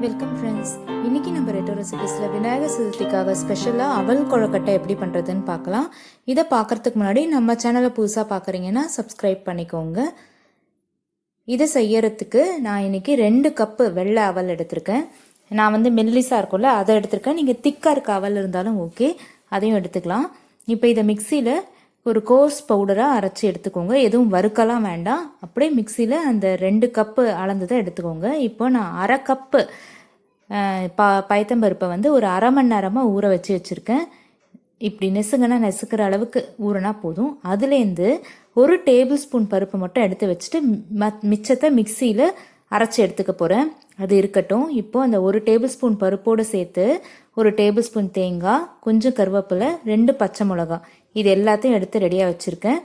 Welcome friends. இன்றைக்கி நம்ம ரெட்டோ ரெசிபீஸில் விநாயகர் சதுர்த்திக்காக ஸ்பெஷலாக அவல் கொழுக்கட்டை எப்படி பண்ணுறதுன்னு பார்க்கலாம். இதை பார்க்குறதுக்கு முன்னாடி நம்ம சேனலை புதுசாக பார்க்குறீங்கன்னா சப்ஸ்கிரைப் பண்ணிக்கோங்க. இதை செய்யறதுக்கு நான் இன்றைக்கி 2 கப்பு வெள்ளை அவல் எடுத்திருக்கேன். நான் மெல்லிஸாக இருக்கும்ல அதை எடுத்திருக்கேன். நீங்கள் திக்காக இருக்க அவல் இருந்தாலும் ஓகே, அதையும் எடுத்துக்கலாம். இப்போ இதை மிக்சியில் ஒரு கோர்ஸ் பவுடராக அரைச்சி எடுத்துக்கோங்க. எதுவும் வறுக்கலாம் வேண்டாம், அப்படியே மிக்சியில் அந்த 2 கப்பு அளந்ததை எடுத்துக்கோங்க. இப்போ நான் அரை கப்பு பயத்தம்பருப்பை ஒரு அரை மணி நேரமாக ஊற வச்சுருக்கேன். இப்படி நெசுக்கிற அளவுக்கு ஊறினா போதும். அதுலேருந்து 1 டேபிள் ஸ்பூன் பருப்பு மட்டும் எடுத்து வச்சுட்டு மிச்சத்தை மிக்சியில் அரைச்சி எடுத்துக்க போகிறேன். அது இருக்கட்டும். இப்போ அந்த 1 டேபிள் ஸ்பூன் பருப்போடு சேர்த்து 1 டேபிள் ஸ்பூன் தேங்காய், கொஞ்சம் கருவேப்பிலை, 2 பச்சை மிளகாய், இது எல்லாத்தையும் எடுத்து ரெடியாக வச்சுருக்கேன்.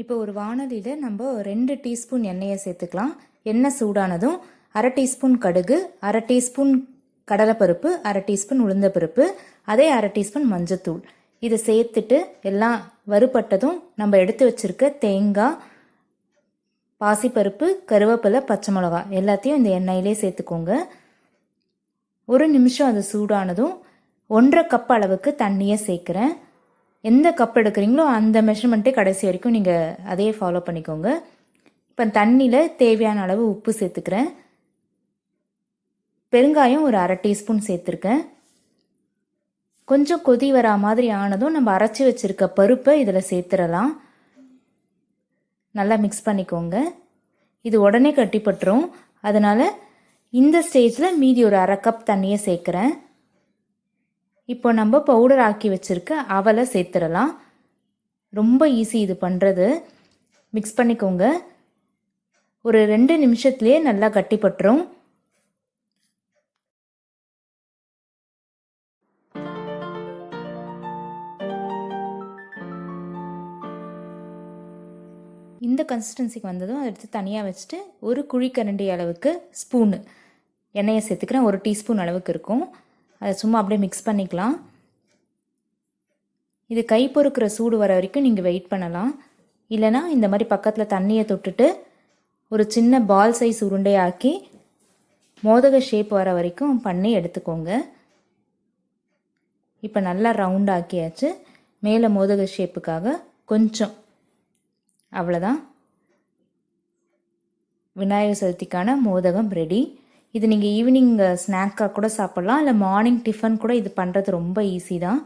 இப்போ ஒரு வானலியில் நம்ம 2 டீஸ்பூன் எண்ணெயை சேர்த்துக்கலாம். எண்ணெய் சூடானதும் அரை டீஸ்பூன் கடுகு, அரை டீஸ்பூன் கடலைப்பருப்பு, அரை டீஸ்பூன் உளுந்தப்பருப்பு, அதே அரை டீஸ்பூன் மஞ்சத்தூள் இதை சேர்த்துட்டு எல்லாம் வறுபட்டதும் நம்ம எடுத்து வச்சுருக்க தேங்காய், பாசிப்பருப்பு, கருவேப்பிலை, பச்சை மிளகாய் எல்லாத்தையும் இந்த எண்ணெயிலே சேர்த்துக்கோங்க. 1 நிமிஷம் அது சூடானதும் 1.5 கப் அளவுக்கு தண்ணியை சேர்க்குறேன். எந்த கப் எடுக்கிறீங்களோ அந்த மெஷர்மெண்ட்டே கடைசி வரைக்கும் நீங்கள் அதையே ஃபாலோ பண்ணிக்கோங்க. இப்போ தண்ணியில் தேவையான அளவு உப்பு சேர்த்துக்கிறேன். பெருங்காயம் ஒரு அரை டீஸ்பூன் சேர்த்துருக்கேன். கொஞ்சம் கொதி வரா மாதிரி ஆனதும் நம்ம அரைச்சி வச்சுருக்க பருப்பை இதில் சேர்த்துடலாம். நல்லா மிக்ஸ் பண்ணிக்கோங்க. இது உடனே கட்டிப்பட்டுரும். அதனால் இந்த ஸ்டேஜில் மீதி ஒரு அரை கப் தண்ணியை சேர்க்குறேன். இப்போ நம்ம பவுடர் ஆக்கி வச்சுருக்க அவலை சேர்த்துடலாம். ரொம்ப ஈஸி இது பண்ணுறது. மிக்ஸ் பண்ணிக்கோங்க. ஒரு 2 நிமிஷத்துலேயே நல்லா கட்டிப்பட்டுரும். இந்த கன்சிஸ்டன்சிக்கு வந்ததும் அதை எடுத்து தனியாக வச்சுட்டு ஒரு குழிக்கரண்டி அளவுக்கு ஸ்பூனு எண்ணெயை சேர்த்துக்கிறேன். 1 டீஸ்பூன் அளவுக்கு இருக்கும். அதை சும்மா அப்படியே மிக்ஸ் பண்ணிக்கலாம். இது கை பொறுக்கிற சூடு வர வரைக்கும் நீங்கள் வெயிட் பண்ணலாம். இல்லைனா இந்த மாதிரி பக்கத்தில் தண்ணியை தொட்டுட்டு ஒரு சின்ன பால் சைஸ் உருண்டையாக்கி மோதக ஷேப் வர வரைக்கும் பண்ணி எடுத்துக்கோங்க. இப்போ நல்லா ரவுண்ட் ஆக்கியாச்சு. மேலே மோதக ஷேப்புக்காக கொஞ்சம், அவ்வளோதான். விநாயகர் சதுர்த்திக்கான மோதகம் ரெடி. இது நீங்கள் ஈவினிங் ஸ்நாக்காக கூட சாப்பிட்லாம், இல்லை மார்னிங் டிஃபன் கூட இது பண்ணுறது ரொம்ப ஈஸி தான்.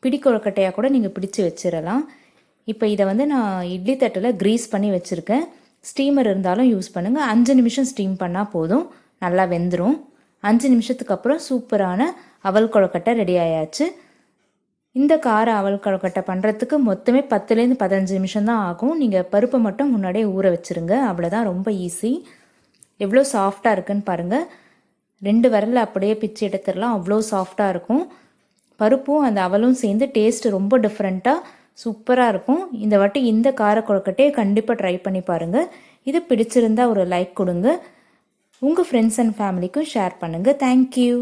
பிடி கொழுக்கட்டையாக கூட நீங்கள் பிடிச்சி வச்சிடலாம். இப்போ இதை நான் இட்லி தட்டில் க்ரீஸ் பண்ணி வச்சுருக்கேன். ஸ்டீமர் இருந்தாலும் யூஸ் பண்ணுங்கள். 5 நிமிஷம் ஸ்டீம் பண்ணால் போதும், நல்லா வெந்துடும். 5 நிமிஷத்துக்கு அப்புறம் சூப்பரான அவல் கொழுக்கட்டை ரெடி ஆயாச்சு. இந்த கார அவல் கொழுக்கட்டை பண்ணுறதுக்கு மொத்தமே 10லேருந்து 15 நிமிஷம் தான் ஆகும். நீங்கள் பருப்பை மட்டும் முன்னாடியே ஊற வச்சுருங்க, அவ்வளோதான். ரொம்ப ஈஸி. எவ்வளோ சாஃப்டாக இருக்குன்னு பாருங்கள். 2 விரலில் அப்படியே பிச்சு எடுத்துடலாம், அவ்வளோ சாஃப்டாக இருக்கும். பருப்பும் அந்த அவலும் சேர்ந்து டேஸ்ட் ரொம்ப டிஃப்ரெண்ட்டாக சூப்பராக இருக்கும். இந்த வாட்டி இந்த கார கொழுக்கட்டையை கண்டிப்பாக ட்ரை பண்ணி பாருங்கள். இது பிடிச்சிருந்தா ஒரு லைக் கொடுங்க. உங்கள் ஃப்ரெண்ட்ஸ் அண்ட் ஃபேமிலிக்கும் ஷேர் பண்ணுங்கள். தேங்க்யூ.